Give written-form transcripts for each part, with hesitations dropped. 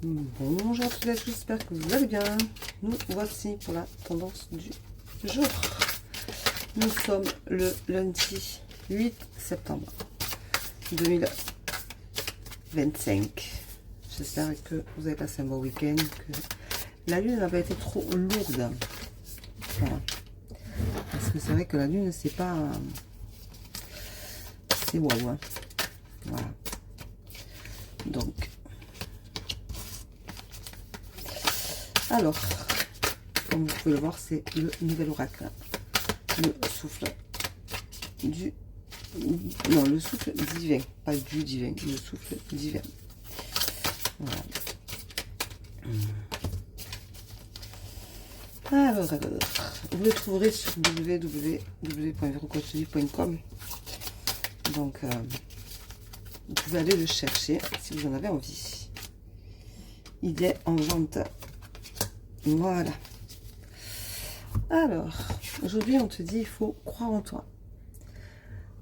Bonjour à toutes et à tous, j'espère que vous allez bien. Nous voici pour la tendance du jour. Nous sommes le lundi 8 septembre 2025. J'espère que vous avez passé un bon week-end, que la lune n'a pas été trop lourde. Voilà. Parce que c'est vrai que la lune, c'est pas... c'est waouh. Hein. Voilà. Donc... alors, comme vous pouvez le voir, c'est le nouvel oracle. Le souffle du... non, le souffle divin. Pas du divin, le souffle divin. Voilà. Alors, vous le trouverez sur www.verocoachevie.com. Donc, vous pouvez aller le chercher si vous en avez envie. Il est en vente. Voilà. Alors, aujourd'hui, on te dit, il faut croire en toi.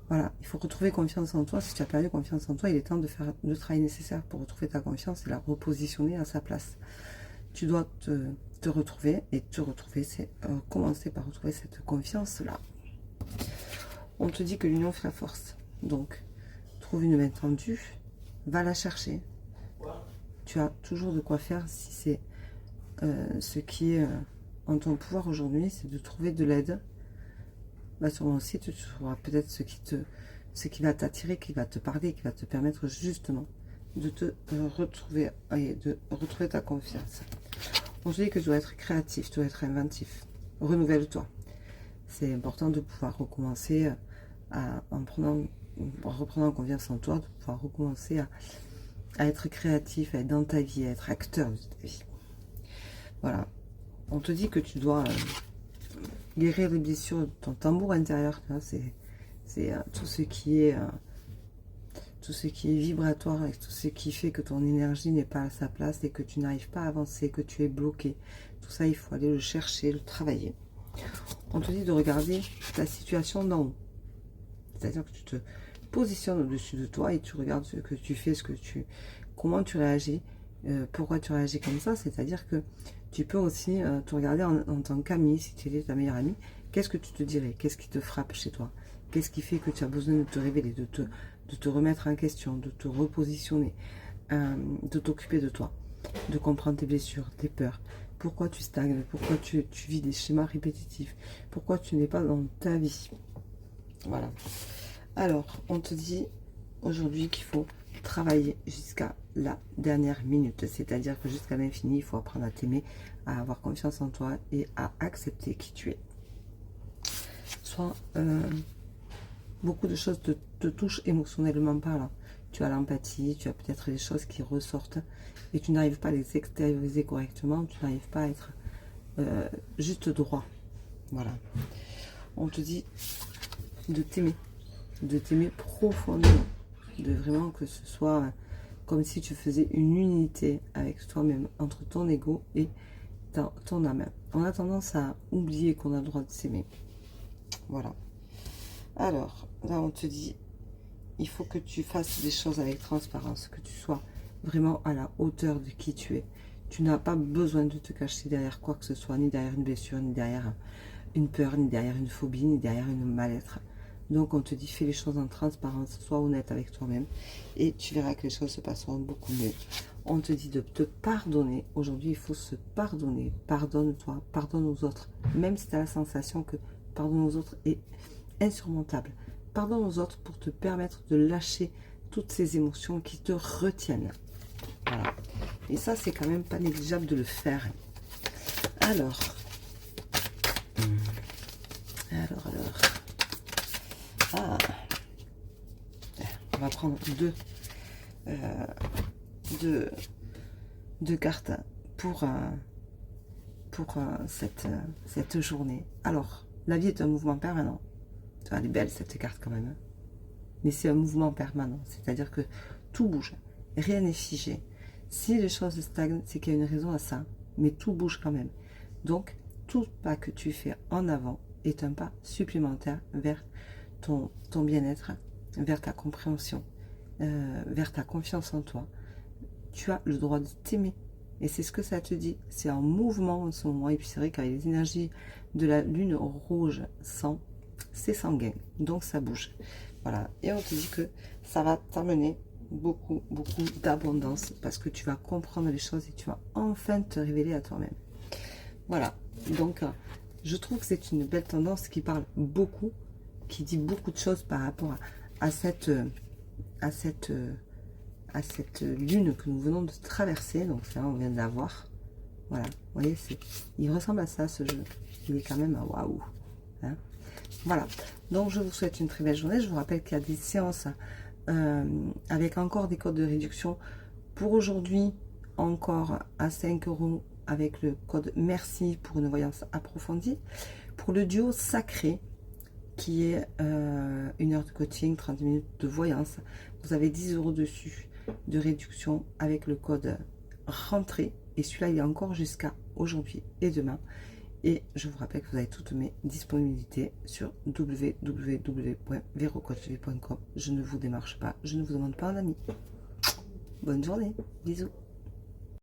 Voilà, il faut retrouver confiance en toi. Si tu as perdu confiance en toi, il est temps de faire le travail nécessaire pour retrouver ta confiance et la repositionner à sa place. Tu dois te retrouver, et te retrouver, c'est commencer par retrouver cette confiance-là. On te dit que l'union fait la force. Donc, trouve une main tendue, va la chercher. Tu as toujours de quoi faire si c'est ce qui est en ton pouvoir aujourd'hui, c'est de trouver de l'aide. Bah, sur mon site, tu trouveras peut-être ce qui va t'attirer, qui va te parler, qui va te permettre justement de te retrouver et de retrouver ta confiance. On te dit que tu dois être créatif, tu dois être inventif. Renouvelle-toi. C'est important de pouvoir recommencer en reprenant confiance en toi, de pouvoir recommencer à être créatif, à être dans ta vie, à être acteur de ta vie. Voilà. On te dit que tu dois guérir les blessures de ton tambour intérieur. C'est tout ce qui est vibratoire et tout ce qui fait que ton énergie n'est pas à sa place et que tu n'arrives pas à avancer, que tu es bloqué. Tout ça, il faut aller le chercher, le travailler. On te dit de regarder ta situation d'en haut. C'est-à-dire que tu te positionnes au-dessus de toi et tu regardes ce que tu fais, comment tu réagis, pourquoi tu réagis comme ça. C'est-à-dire que tu peux aussi te regarder en tant qu'ami, si tu étais ta meilleure amie. Qu'est-ce que tu te dirais? Qu'est-ce qui te frappe chez toi? Qu'est-ce qui fait que tu as besoin de te révéler, de te remettre en question, de te repositionner, de t'occuper de toi, de comprendre tes blessures, tes peurs? Pourquoi tu stagnes? Pourquoi tu vis des schémas répétitifs? Pourquoi tu n'es pas dans ta vie? Voilà. Alors, on te dit aujourd'hui qu'il faut travailler jusqu'à la dernière minute. C'est-à-dire que jusqu'à l'infini, il faut apprendre à t'aimer, à avoir confiance en toi et à accepter qui tu es. Soit beaucoup de choses te touchent émotionnellement parlant. Tu as l'empathie, tu as peut-être des choses qui ressortent et tu n'arrives pas à les extérioriser correctement, tu n'arrives pas à être juste droit. Voilà. On te dit de t'aimer profondément, de vraiment que ce soit comme si tu faisais une unité avec toi-même, entre ton ego et ton âme. On a tendance à oublier qu'on a le droit de s'aimer. Voilà. Alors, là on te dit, il faut que tu fasses des choses avec transparence, que tu sois vraiment à la hauteur de qui tu es. Tu n'as pas besoin de te cacher derrière quoi que ce soit, ni derrière une blessure, ni derrière une peur, ni derrière une phobie, ni derrière une mal-être. Donc on te dit, fais les choses en transparence, sois honnête avec toi-même et tu verras que les choses se passeront beaucoup mieux. On te dit de te pardonner. Aujourd'hui, il faut se pardonner. Pardonne-toi, pardonne aux autres. Même si tu as la sensation que pardonner aux autres est insurmontable. Pardonne aux autres pour te permettre de lâcher toutes ces émotions qui te retiennent. Voilà. Et ça, c'est quand même pas négligeable de le faire. Alors. Ah. On va prendre deux cartes pour cette journée. Alors, la vie est un mouvement permanent. Elle est belle cette carte quand même. Mais c'est un mouvement permanent. C'est-à-dire que tout bouge. Rien n'est figé. Si les choses stagnent, c'est qu'il y a une raison à ça. Mais tout bouge quand même. Donc, tout pas que tu fais en avant est un pas supplémentaire vers ton bien-être, vers ta compréhension, vers ta confiance en toi. Tu as le droit de t'aimer Et c'est ce que ça te dit. C'est en mouvement en ce moment. Et puis c'est vrai qu'avec les énergies de la lune rouge sang, c'est sanguin. Donc ça bouge. Voilà. Et on te dit que ça va t'amener beaucoup d'abondance. Parce que tu vas comprendre les choses et tu vas enfin te révéler à toi-même. Voilà. Donc je trouve que c'est une belle tendance qui parle beaucoup, qui dit beaucoup de choses par rapport à cette lune que nous venons de traverser. Donc ça, on vient de la voir. Voilà, vous voyez, il ressemble à ça, ce jeu. Il est quand même waouh. Hein. Voilà, donc je vous souhaite une très belle journée. Je vous rappelle qu'il y a des séances avec encore des codes de réduction. Pour aujourd'hui, encore à 5 € avec le code merci pour une voyance approfondie. Pour le duo sacré, qui est 1 heure de coaching, 30 minutes de voyance, vous avez 10 € dessus de réduction avec le code rentrée. Et celui-là, il est encore jusqu'à aujourd'hui et demain. Et je vous rappelle que vous avez toutes mes disponibilités sur www.verocoachv.com. Je ne vous démarche pas, je ne vous demande pas un ami. Bonne journée, bisous.